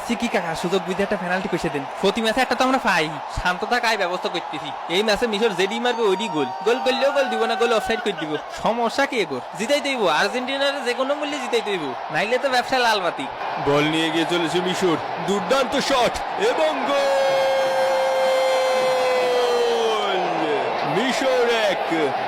সিকি কাকা সুযোগ বুঝে একটা পেনাল্টি কষে দেন। প্রতি ম্যাচে একটা তো আমরা পাই। শান্ত থাকায় ব্যবস্থা করতেছি। এই ম্যাচে মিশর যেডি মারবে ওইডি গোল। গোল করলেও গোল দিব না, গোল অফসাইড করে দিব। সমস্যা কি এগোর? জিতাই দেব আর্জেন্টিনার যে কোনো মূল্যে জিতাই দেব, নাইলে তো ব্যবসা লাল বাতি। বল নিয়ে গিয়ে চলেছে মিশর, দুর্দান্ত শট এবং গোল! মিশর 1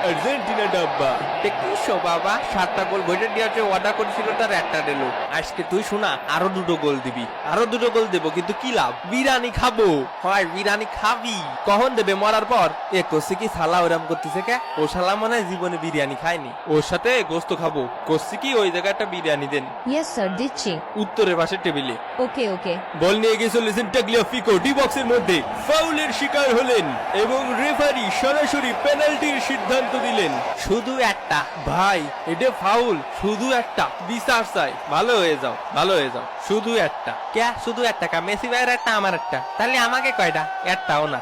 আর্জেন্টিনা ডাব্বা। দেখছো বাবা, 7টা গোল বইটা দিয়ে অর্ডার করেছিল, তার একটা দিল। আজকে তুই শোনা, আরো 2টো গোল দিবি। আরো 2টো গোল দেবো, কিন্তু কি লাভ? বিরিয়ানি খাবো। হয় বিরিয়ানি খাবি কখন দেবে? মরার পর। এ কষি কি সালা ওরাম করতেছে কে? ও শালা মনে হয় জীবনে বিরিয়ানি খায়নি। ওর সাথে গোস্ত খাবো। কষি কি ওই জায়গায় একটা বিরিয়ানি দেন। ইয়েস স্যার, দিচ্ছি। উত্তরের পাশের টেবিলে। ওকে ওকে। বল নিয়ে গিয়ে চলেছেন টাগলিয়াফিকো, ডি বক্সের মধ্যে ফাউলের শিকার হলেন এবং রেফারি সরাসরি পেনাল্টির সিদ্ধান্ত দিলেন। শুধু একটা ভাই, এটা ফাউল। শুধু একটা বিচার চাই। ভালো হয়ে যাও, ভালো হয়ে যাও। শুধু একটা কে? শুধু একটা কা? মেসি ভাইয়ের একটা, আমার একটা। তাহলে আমাকে কয়টা? একটাও না।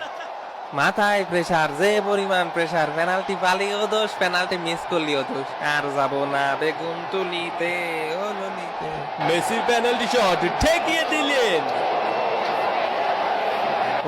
মাথায় প্রেসার, যে পরিমাণ প্রেসার। পেনাল্টি পালিও দোষ, পেনাল্টি মিস করলিও দোষ। আর যাবো না বেগুন তুলিতে, ও নলিতে। মেসির পেনাল্টি শট ঠেকিয়ে দিলেন।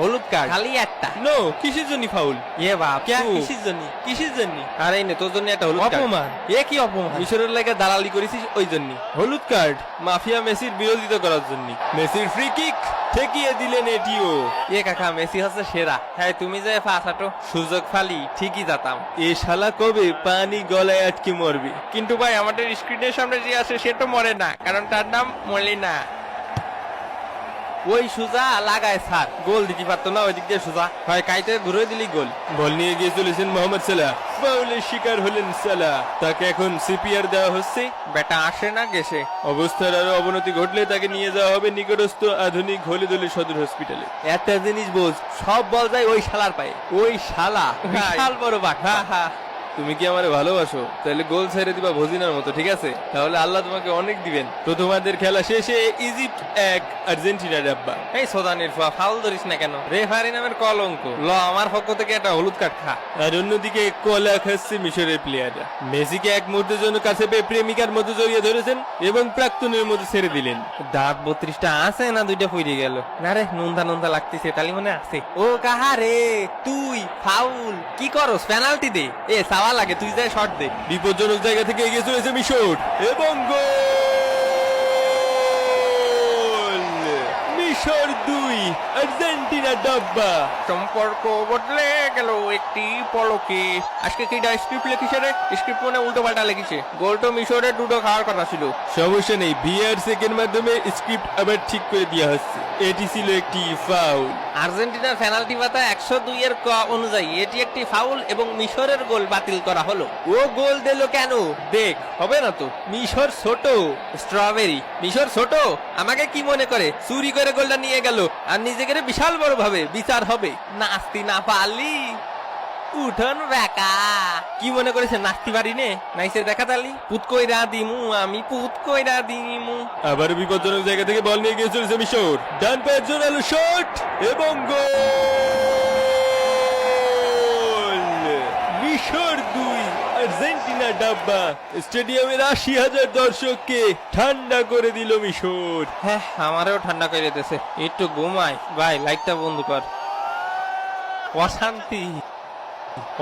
হলুদ কার্ড খালি একটা। নো, কিসের জন্য ফাউল? এ বাপ, কে? কিসের জন্য? কিসের জন্য? আরে নে তোর জন্য একটা হলুদ কার্ড। অপমান। এ কি অপমান? মিশরের লাগে দালালি করেছিস ওই জন্য হলুদ কার্ড। মাফিয়া মেসির বিরোধিতা করার জন্য। মেসির ফ্রি কিক ঠেকিয়ে দিলেন এটিও। এ কাকা, মেসি হচ্ছে সেরা। হ্যাঁ, তুমি যে ফাঁসাটো সুযোগ ফালি ঠিকই যেতাম। এ শালা কবে পানি গলায় আটকে মরবে? কিন্তু ভাই, আমাদের স্ক্রিনের সামনে যে আছে সে তো মরে না, কারণ তার নাম মলিনা। ওই সুজা লাগায় স্যার, গোল দিতে পারতো না। ওই দিক দিয়ে সুজা হয় কাইতে ঘুরে দিলি গোল। বল নিয়ে গিয়ে চলেছেন মোহাম্মদ সালাহ, ফাউলের শিকার হলেন সালাহ। তাকে এখন সিপিআর দেওয়া হচ্ছে। বেটা আসে না গেছে। অবস্থার আরো অবনতি ঘটলে তাকে নিয়ে যাওয়া হবে নিকটস্থ আধুনিক হলিদলি সদর হসপিটালে। একটা জিনিস বোঝ, সব বল যায় ওই শালার পায়ে। ওই শালা বিশাল বড় বাঘ। হ্যাঁ হ্যাঁ। তুমি কি আমারে ভালোবাসো? তাহলে গোল ছেড়ে দিবা ভজিনার মতো, ঠিক আছে? তাহলে আল্লাহ তোমাকে অনেক দিবেন। প্রথমার্ধের খেলা শেষে ইজিপ্ট 1 আর্জেন্টিনা ডাব্বা। এই সোদানির ফাউল ধরিস না কেন? রেফারি নামের কলঙ্ক। ল, আমার পক্ষ থেকে একটা হলুদ কার্ড খা। আর অন্যদিকে কলা খাচ্ছে মিশরের প্লেয়াররা। মেসিকে এক মুহূর্তের জন্য কাছে পেয়ে প্রেমিকার মতো জড়িয়ে ধরেছেন এবং প্রাক্তনের মতো ছেড়ে দিলেন। দাঁত 32টা আছে না 2টা ফুইরে গেল? না রে, নুনদা নুনদা লাগতেছে, তালি মনে আছে। ও কাহা রে তুই? ফাউল কি করস? পেনাল্টি দে। এ সাওয়া লাগে, তুই যাই শট দে। বিপজ্জনক জায়গা থেকে এগিয়ে চলেছে মিশর এবং গোল! মিশর 2 আর্জেন্টিনা ডাব্বা। সম্পর্ক বদলে গেল একটি পলকে। আজকে কি স্ক্রিপ্ট লিখিছে রে? স্ক্রিপ্ট মনে উল্টো পাল্টা লিখিছে। গোল তো মিশরের 2টো খাওয়ার কথা ছিল। সমস্যা নেই, ভিআর সেকেন্ড মাধ্যমে স্ক্রিপ্ট আবার ঠিক করে দেওয়া হচ্ছে। এটি ছিল একটি ফাউল। আর্জেন্টিনার পেনাল্টি পাতা 102 এর ক অনুযায়ী এটি একটি ফাউল এবং মিশরের গোল বাতিল করা হলো। ও গোল দিল কেন? দেখ, হবে না তো। মিশর ছোট স্ট্রবেরি। মিশর ছোট আমাকে কি মনে করে? চুরি করে গোলটা নিয়ে গেল আর নিজেকে বিশাল বড় ভাবে বিচার হবে। নাস্তি না পারলি উঠন বেকা। কি মনে করেছে নাচতে পারি নে? নাইসে দেখা তালি পুত কইরা দিমু, আমি পুত কইরা দিমু। আবার বিপজ্জনক জায়গা থেকে বল নিয়ে গিয়ে চলেছে মিশর। ডান পায়ের জোরালো শট এবং গোল! মিশর 2 আর্জেন্টিনা ডাব্বা। স্টেডিয়ামের 80,000 দর্শককে ঠান্ডা করে দিল মিশর। হ্যাঁ, আমারও ঠান্ডা করে দিতেছে। একটু ঘুমাই। ভাই, লাইটটা বন্ধ কর। অশান্তি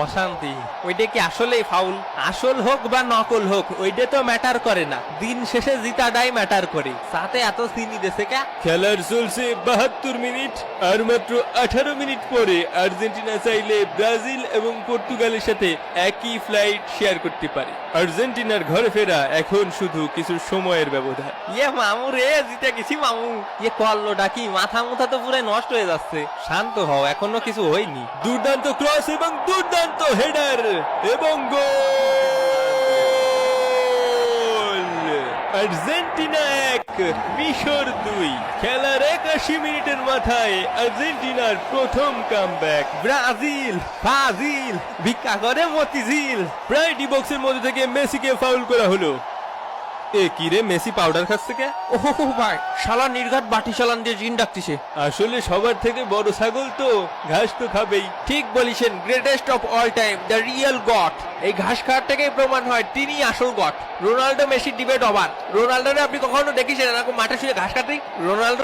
অশান্তি। ওইটা কি আসলেই ফাউল? আসল হোক বা নকল হোক, ওইটা তো ম্যাটার করে না। দিন শেষে জিতাটাই ম্যাটার করে। সাথে এত চিনি দেশে কে? খেলার চলছে 72 মিনিট। আর মাত্র 18 মিনিট পরে আর্জেন্টিনা চাইলে ব্রাজিল এবং পর্তুগালের সাথে একই ফ্লাইট শেয়ার করতে পারে। আর্জেন্টিনার ঘরে ফেরা এখন শুধু কিছু সময়ের ব্যবধান। ইয়ে মামু রে, জিতে গেছি মামু। ইয়ে করলোটা কি? মাথা মুথা তো পুরো নষ্ট হয়ে যাচ্ছে। শান্ত হও, এখনো কিছু হয়নি। দুর্দান্ত ক্রস এবং দুর্দান্ত হেডার এবং গোল! আর্জেন্টিনা 1 মিশর 2। খেলার 81 মিনিটের মাথায় আর্জেন্টিনার প্রথম কামব্যাক। ব্রাজিল ব্রাজিল ভিক্ষা করে মতিঝিল। প্রায় ডি বক্সের মধ্যে থেকে মেসিকে ফাউল করা হলো। এ কি রে, মেসি পাউডার খাচ্ছে কে? ওহো ভাই, শালা নির্ঘাত বাটি চালান দিয়ে জিন ডাকতিছে। আসলে সবার থেকে বড় ছাগল তো ঘাস তো খাবেই। ঠিক বলিছেন, greatest of all time, the real god. এই ঘাস খাওয়ার থেকেই প্রমাণ হয় তিনি আসল god. Ronaldo Messi debate over. রোনাল্ডোরে আপনি কখনো দেখিছেন এরকম মাঠে শুয়ে ঘাস কাটতে? রোনাল্ডো